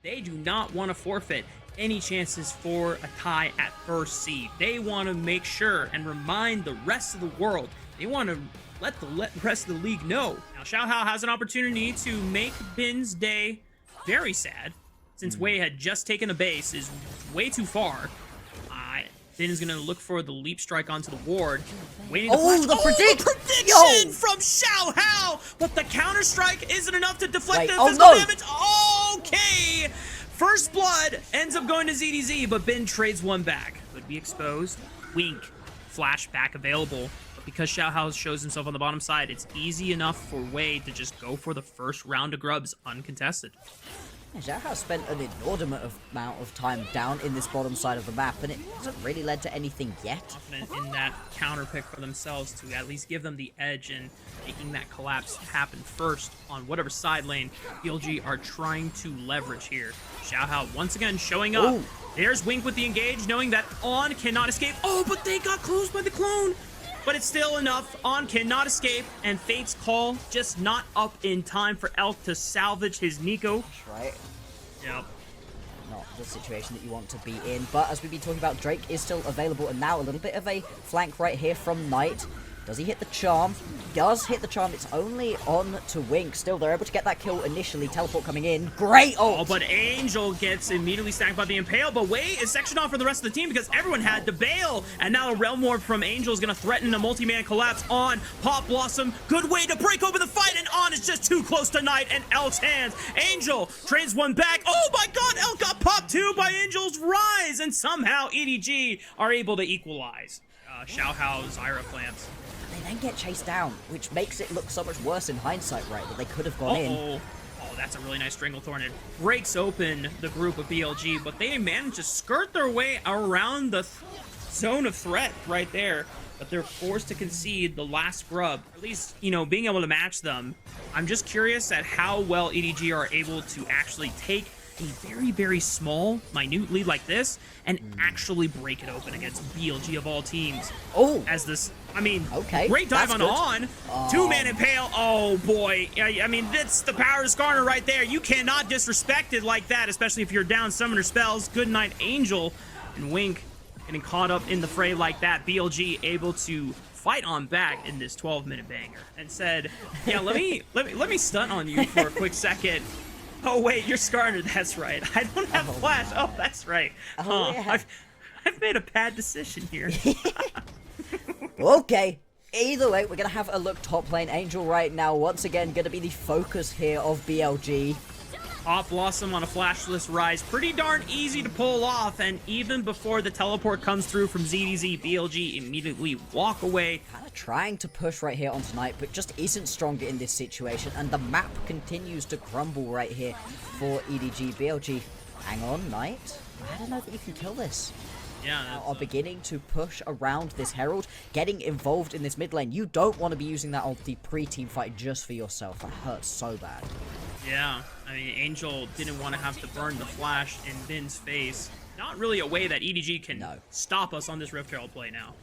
They do not want to forfeit any chances for a tie at first seed. They want to make sure and remind the rest of the world. They want to let the rest of the league know. Now, Xiaohao has an opportunity to make Bin's day very sad, since Wei had just taken a base, is way too far. Bin is going to look for the leap strike onto the ward. Waiting to flash. The prediction from Xiaohao! But the counter strike isn't enough to deflect the physical damage. Okay! First blood ends up going to ZDZ, but Bin trades one back. Could be exposed. Wink. Flashback available. But because Xiaohao shows himself on the bottom side, it's easy enough for Wei to just go for the first round of grubs uncontested. Xiaohao spent an inordinate amount of time down in this bottom side of the map, and it hasn't really led to anything yet. Confident in that counter pick for themselves to at least give them the edge and making that collapse happen first on whatever side lane BLG are trying to leverage here. Xiaohao once again showing up. Ooh. There's Wink with the engage, knowing that On cannot escape. Oh, but they got closed by the clone. But it's still enough. On cannot escape, and Fate's call just not up in time for Elk to salvage his Nico. That's right. Yep. Not the situation that you want to be in, but as we've been talking about, Drake is still available, and now a little bit of a flank right here from Knight. Does he hit the charm? Does hit the charm. It's only on to Wink. Still, they're able to get that kill initially. Teleport coming in. Great ult. Oh, but Angel gets immediately stacked by the Impale, but Wei is sectioned off for the rest of the team because everyone had to bail. And now a Realm Warp from Angel is going to threaten a multi-man collapse on Pop Blossom. Good way to break open the fight, and On is just too close to Knight and Elk's hands. Angel trades one back. Oh my god, Elk got popped too by Angel's Rise, and somehow EDG are able to equalize. Xiaohao, Zyra plants. They then get chased down, which makes it look so much worse in hindsight, right? That they could have gone in. Oh, that's a really nice Stranglethorn. It breaks open the group of BLG, but they manage to skirt their way around the zone of threat right there. But they're forced to concede the last grub. At least, you know, being able to match them. I'm just curious at how well EDG are able to actually take a very, very small, minute lead like this and actually break it open against BLG of all teams. Oh! As this, I mean, okay, great dive on. Two-man Impale. Oh, boy. I mean, that's the power of Skarner right there. You cannot disrespect it like that, especially if you're down summoner spells. Good night, Angel. And Wink getting caught up in the fray like that. BLG able to fight on back in this 12-minute banger and said, yeah, let me stunt on you for a quick second. Oh wait, you're Skarner. That's right. I don't have Flash. Oh, that's right. Yeah. I've made a bad decision here. Okay. Either way, we're gonna have a look top lane. Angel right now, once again, gonna be the focus here of BLG. Pop Blossom on a flashless Rise. Pretty darn easy to pull off, and even before the teleport comes through from ZDZ, BLG immediately walk away. Kind of trying to push right here onto Knight, but just isn't stronger in this situation, and the map continues to crumble right here for EDG. BLG, hang on, Knight. I don't know that you can kill this. Yeah, are beginning to push around this Herald, getting involved in this mid lane. You don't want to be using that ulti pre-team fight just for yourself. That hurts so bad. Yeah, I mean, Angel didn't want to have to burn the flash in Bin's face. Not really a way that EDG can stop us on this Rift Herald play now.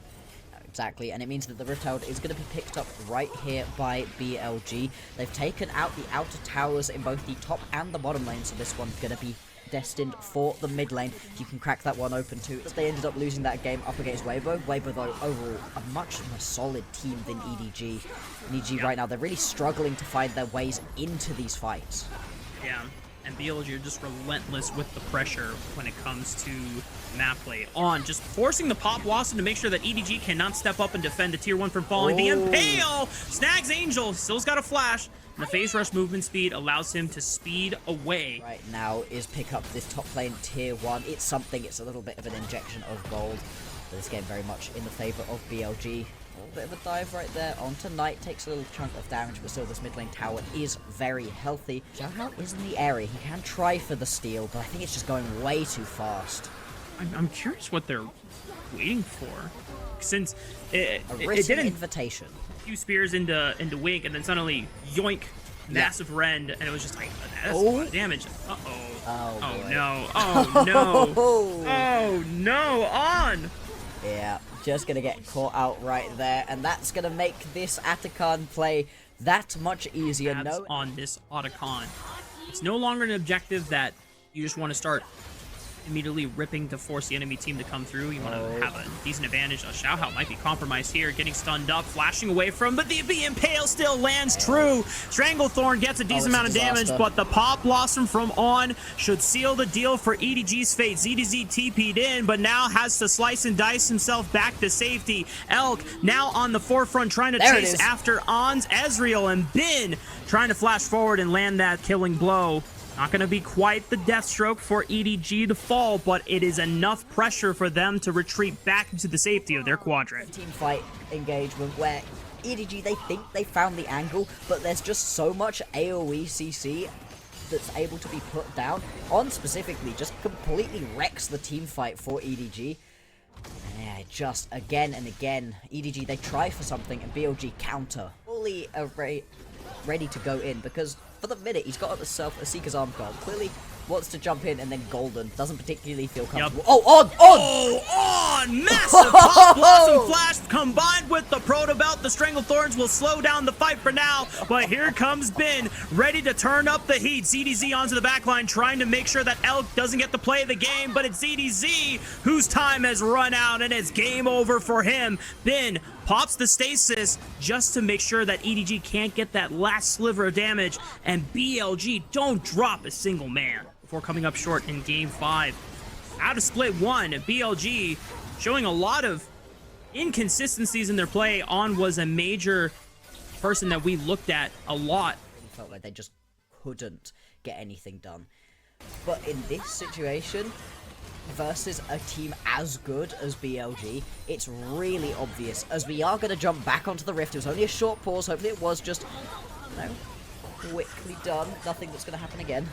Exactly, and it means that the Rift Herald is going to be picked up right here by BLG. They've taken out the outer towers in both the top and the bottom lane, so this one's going to be destined for the mid lane. You can crack that one open too. They ended up losing that game up against Weibo. Weibo, though, overall a much more solid team than EDG. And EDG right now, they're really struggling to find their ways into these fights. Yeah, and BLG are just relentless with the pressure when it comes to map play. On just forcing the Pop Blossom to make sure that EDG cannot step up and defend the tier 1 from falling. The Impale snags Angel, still's got a flash. And the phase rush movement speed allows him to speed away. Right now is pick up this top lane tier 1. It's something, it's a little bit of an injection of gold. But this game very much in the favor of BLG. A little bit of a dive right there onto Knight. Takes a little chunk of damage, but still this mid lane tower is very healthy. Xiaohao is in the area. He can try for the steal, but I think it's just going way too fast. I'm curious what they're waiting for. Since it didn't invitation. Few spears into Wink, and then suddenly yoink, massive rend, and it was just like that's a lot of damage. Oh no! Oh no! Oh no! On! Yeah, just gonna get caught out right there, and that's gonna make this Atakan play that much easier. On this Otacon, it's no longer an objective that You just want to start immediately ripping to force the enemy team to come through. You want to have a decent advantage. Xiaohao might be compromised here, getting stunned up, flashing away from, but the Impale still lands true. Stranglethorn gets a decent amount of damage, but the Pop Blossom from On should seal the deal for EDG's fate. ZDZ TP'd in, but now has to slice and dice himself back to safety. Elk now on the forefront trying to chase after On's Ezreal, and Bin trying to flash forward and land that killing blow. Not going to be quite the death stroke for EDG to fall, but it is enough pressure for them to retreat back into the safety of their quadrant. Team fight engagement where EDG, they think they found the angle, but there's just so much AoE CC that's able to be put down. On specifically just completely wrecks the team fight for EDG. Yeah, just again and again, EDG, they try for something and BLG counter. Fully ready to go in, because for the minute he's got himself a Seeker's Arm card. Clearly wants to jump in, and then Golden doesn't particularly feel comfortable. Yep. On! Massive Pop Blossom Flash combined with the Proto Belt. The Stranglethorns will slow down the fight for now, but here comes Bin, ready to turn up the heat. ZDZ onto the backline, trying to make sure that Elk doesn't get to play the game, but it's ZDZ whose time has run out, and it's game over for him. Bin pops the stasis just to make sure that EDG can't get that last sliver of damage, and BLG don't drop a single man before coming up short in game 5. Out of split 1, BLG showing a lot of inconsistencies in their play. On was a major person that we looked at a lot. It felt like they just couldn't get anything done. But in this situation, versus a team as good as BLG, it's really obvious, as we are going to jump back onto the Rift. It was only a short pause. Hopefully it was just, quickly done. Nothing that's going to happen again.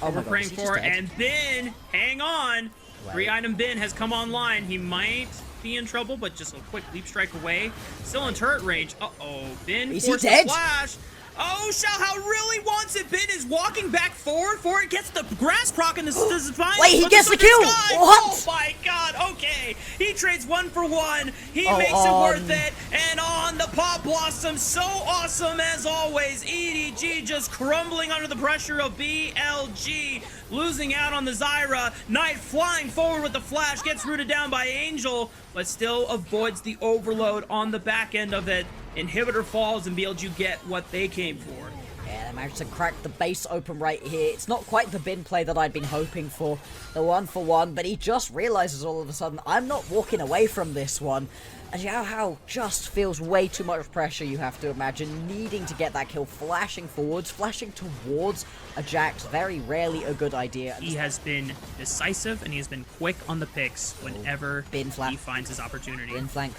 Oh, we're praying for, and Bin, hang on. Right. 3-item Bin has come online. He might be in trouble, but just a quick leap strike away. Still in turret range. Uh-oh, Bin forced a flash. Oh, Xiaohao really wants it. Bin is walking back forward for it. Gets the grass proc in the spine. Wait, he gets the kill. What? Oh my god. Okay. He trades 1 for 1. He makes it worth it. And on the Pop Blossom, so awesome as always. EDG just crumbling under the pressure of BLG. Losing out on the Zyra. Knight flying forward with the flash. Gets rooted down by Angel, but still avoids the overload on the back end of it. Inhibitor falls, and BLG get what they came for. Yeah, they managed to crack the base open right here. It's not quite the Bin play that I'd been hoping for, the 1 for 1, but he just realizes all of a sudden, I'm not walking away from this one. And Xiaohao just feels way too much pressure, you have to imagine, needing to get that kill, flashing forwards, flashing towards a Jax, very rarely a good idea. He has been decisive, and he has been quick on the picks whenever he finds his opportunity. Bin flank.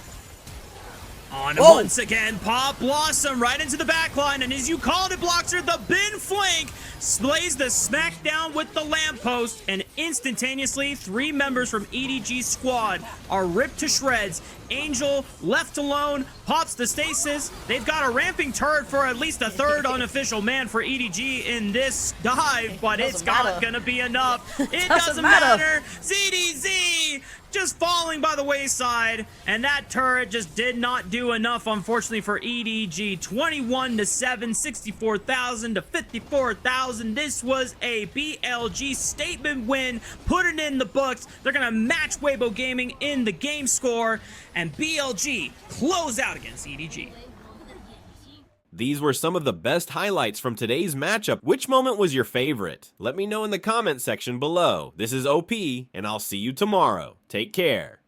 On once again, Pop Blossom right into the backline, and as you called it, Bloxer, the Bin flank slays the smackdown with the lamppost, and instantaneously 3 members from EDG's squad are ripped to shreds. Angel left alone, pops the stasis. They've got a ramping turret for at least a 3rd unofficial man for EDG in this dive, but it's not gonna be enough. It doesn't matter. ZDZ just falling by the wayside, and that turret just did not do enough, unfortunately, for EDG. 21-7, 64,000 to 54,000. This was a BLG statement win. Put it in the books. They're gonna match Weibo Gaming in the game score, and BLG close out against EDG. These were some of the best highlights from today's matchup. Which moment was your favorite? Let me know in the comment section below. This is OP, and I'll see you tomorrow. Take care.